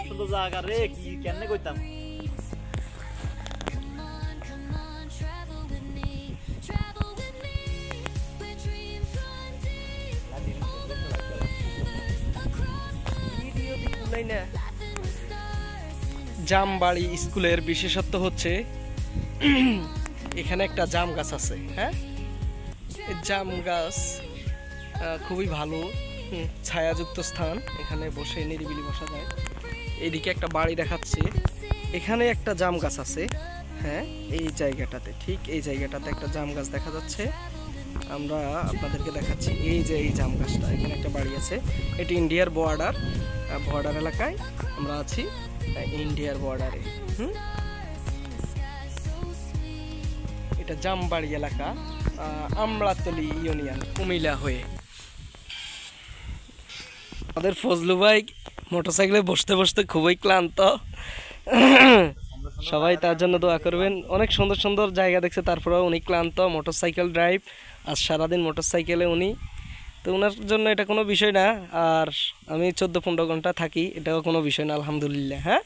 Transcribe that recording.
সুন্দর জায়গা রে, কি কেমনে কইতাম। জামবাড়ি স্কুলের বিশেষত্ব হচ্ছে এখানে একটা জাম গাছ আছে। হ্যাঁ, জাম গাছ খুবই ভালো, ছায়াযুক্ত স্থান, এখানে বসে নিরিবিলি বসা যায়। এইদিকে একটা বাড়ি দেখাচ্ছে, এখানে একটা জাম গাছ আছে। হ্যাঁ, এই জায়গাটাতে, ঠিক এই জায়গাটাতে একটা জাম গাছ দেখা যাচ্ছে। আমরা আপনাদেরকে দেখাচ্ছি, এই যে এই জাম গাছটা, এখানে একটা বাড়ি আছে। এটি ইন্ডিয়ার বর্ডার এলাকায় আমরা আছি, ইন্ডিয়ার বর্ডারে। এটা জামবাড়ি এলাকা, আমলাতলি ইউনিয়ন, কুমিল্লা হয়ে। আমাদের ফজলু ভাই মোটরসাইকেলে বসতে বসতে খুবই ক্লান্ত, সবাই তার জন্য দোয়া করবেন। অনেক সুন্দর সুন্দর জায়গা দেখছে, তারপরেও উনি ক্লান্ত, মোটরসাইকেল ড্রাইভ, আর সারাদিন মোটরসাইকেলে উনি, তো ওনার জন্য এটা কোনো বিষয় না। আর আমি 14-15 ঘন্টা থাকি, এটাও কোনো বিষয় না, আলহামদুলিল্লাহ। হ্যাঁ।